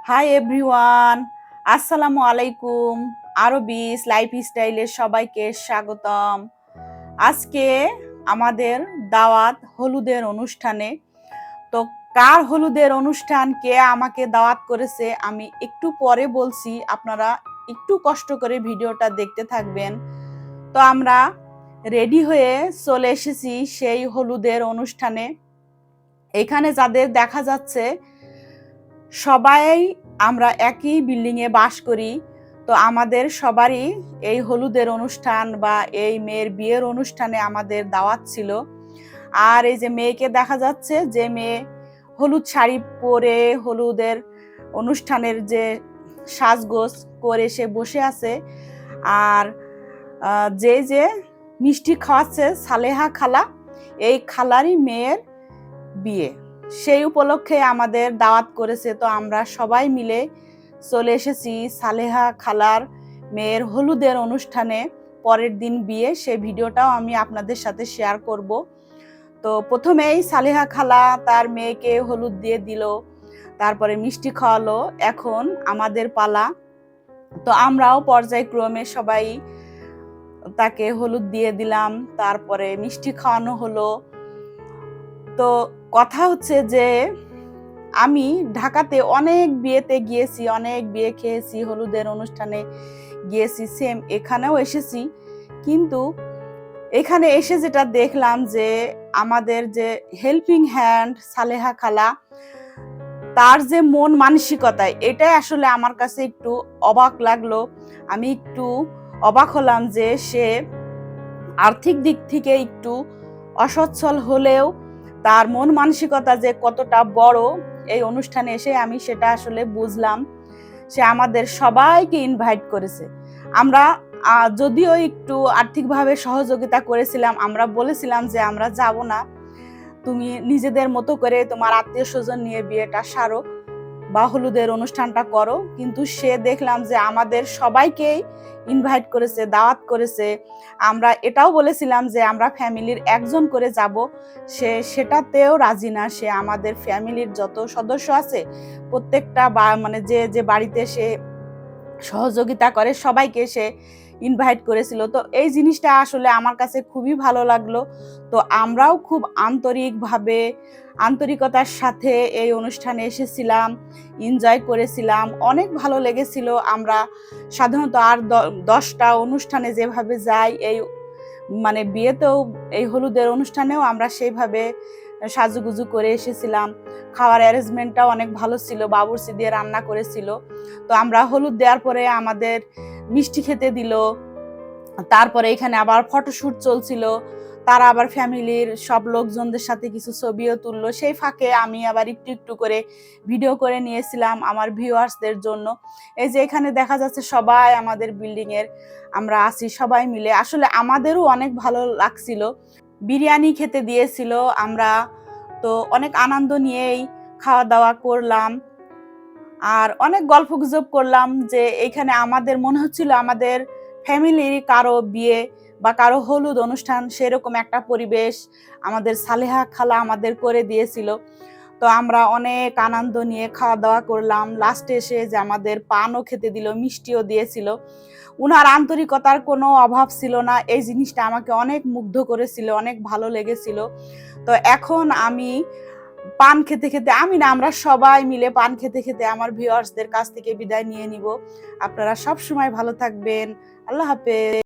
Hi everyone, আসসালামু আলাইকুম। আরবিস লাইফস্টাইলের সবাইকে স্বাগতম। আজকে আমাদের দাওয়াত হলুদের অনুষ্ঠানে। তো কার হলুদের অনুষ্ঠান, কে আমাকে দাওয়াত করেছে আমি একটু পরে বলছি, আপনারা একটু কষ্ট করে ভিডিওটা দেখতে থাকবেন। তো আমরা রেডি হয়ে চলে এসেছি সেই হলুদের অনুষ্ঠানে। এখানে যাদের দেখা যাচ্ছে সবাই আমরা একই বিল্ডিংয়ে বাস করি। তো আমাদের সবারই এই হলুদের অনুষ্ঠান বা এই মেয়ের বিয়ের অনুষ্ঠানে আমাদের দাওয়াত ছিল। আর এই যে মেয়েকে দেখা যাচ্ছে, যে মেয়ে হলুদ শাড়ি পরে হলুদের অনুষ্ঠানের যে সাজগোজ করে সে বসে আছে। আর যে মিষ্টি খাওয়াচ্ছে সালেহা খালা, এই খালারই মেয়ের বিয়ে। সেই উপলক্ষে আমাদের দাওয়াত করেছে। তো আমরা সবাই মিলে চলে এসেছি সালেহা খালার মেয়ের হলুদের অনুষ্ঠানে। পরের দিন বিয়ে, সেই ভিডিওটাও আমি আপনাদের সাথে শেয়ার করব। তো প্রথমেই সালেহা খালা তার মেয়েকে হলুদ দিয়ে দিল, তারপরে মিষ্টি খাওয়ালো। এখন আমাদের পালা। তো আমরাও পর্যায়ক্রমে সবাই তাকে হলুদ দিয়ে দিলাম, তারপরে মিষ্টি খাওয়ানো হলো। তো কথা হচ্ছে যে আমি ঢাকাতে অনেক বিয়েতে গিয়েছি, অনেক বিয়ে খেয়েছি, হলুদের অনুষ্ঠানে গিয়েছি, সেম এখানেও এসেছি। কিন্তু এখানে এসে যেটা দেখলাম যে আমাদের যে হেল্পিং হ্যান্ড সালেহা খালা, তার যে মন মানসিকতা, এটাই আসলে আমার কাছে একটু অবাক লাগলো। আমি একটু অবাক হলাম যে সে আর্থিক দিক থেকে একটু অসচ্ছল হলেও তার মন মানসিকতা যে কতটা বড়, এই অনুষ্ঠানে এসে আমি সেটা আসলে বুঝলাম। সে আমাদের সবাইকে ইনভাইট করেছে। আমরা যদিও একটু আর্থিকভাবে সহযোগিতা করেছিলাম, আমরা বলেছিলাম যে আমরা যাব না, তুমি নিজেদের মতো করে তোমার আত্মীয় স্বজন নিয়ে বিয়েটা সারো বা হলুদের অনুষ্ঠানটা করো। কিন্তু সে দেখলাম যে আমাদের সবাইকেই ইনভাইট করেছে, দাওয়াত করেছে। আমরা এটাও বলেছিলাম যে আমরা ফ্যামিলির একজন করে যাব, সে সেটাতেও রাজি না। সে আমাদের ফ্যামিলির যত সদস্য আছে প্রত্যেকটা মানে যে যে বাড়িতে সে সহযোগিতা করে সবাইকে সে ইনভাইট করেছিল। তো এই জিনিসটা আসলে আমার কাছে খুবই ভালো লাগলো। তো আমরাও খুব আন্তরিকতার সাথে এই অনুষ্ঠানে এসেছিলাম, এনজয় করেছিলাম, অনেক ভালো লেগেছিল। আমরা সাধারণত আর 10টা অনুষ্ঠানে যেভাবে যাই, এই মানে বিয়েতেও এই হলুদের অনুষ্ঠানেও আমরা সেইভাবে সাজুগুজু করে এসেছিলাম। খাওয়ার অ্যারেঞ্জমেন্টটাও অনেক ভালো ছিল, বাবুর্চি দিয়ে রান্না করেছিল। তো আমরা হলুদ দেওয়ার পরে আমাদের মিষ্টি খেতে দিল, তারপরে এখানে আবার ফটোশুট চলছিল। তারা আবার ফ্যামিলির সব লোকজনদের সাথে কিছু ছবিও তুললো। সেই ফাঁকে আমি আবার একটু একটু করে ভিডিও করে নিয়েছিলাম আমার ভিউয়ার্সদের জন্য। এই যে এখানে দেখা যাচ্ছে সবাই আমাদের বিল্ডিং এর আমরা আছি সবাই মিলে। আসলে আমাদেরও অনেক ভালো লাগছিল। বিরিয়ানি খেতে দিয়েছিল আমরা, তো অনেক আনন্দ নিয়েই খাওয়া দাওয়া করলাম আর অনেক গল্পগুজব করলাম। যে এখানে আমাদের মনে হচ্ছিল আমাদের ফ্যামিলির কারো বিয়ে বা কারো হলুদ অনুষ্ঠান, সেরকম একটা পরিবেশ আমাদের সালেহা খালা আমাদের করে দিয়েছিল। তো আমরা অনেক আনন্দ নিয়ে খাওয়া দাওয়া করলাম। লাস্টে এসে যে আমাদের পানও খেতে দিল, মিষ্টিও দিয়েছিল। উনার আন্তরিকতার কোনো অভাব ছিল না। এই জিনিসটা আমাকে অনেক মুগ্ধ করেছিল, অনেক ভালো লেগেছিল। তো এখন আমি পান খেতে খেতে, আমি না, আমরা সবাই মিলে পান খেতে খেতে আমার ভিউয়ার্সদের কাছ থেকে বিদায় নিয়ে নিব। আপনারা সব সময় ভালো থাকবেন। আল্লাহ হাফেজ।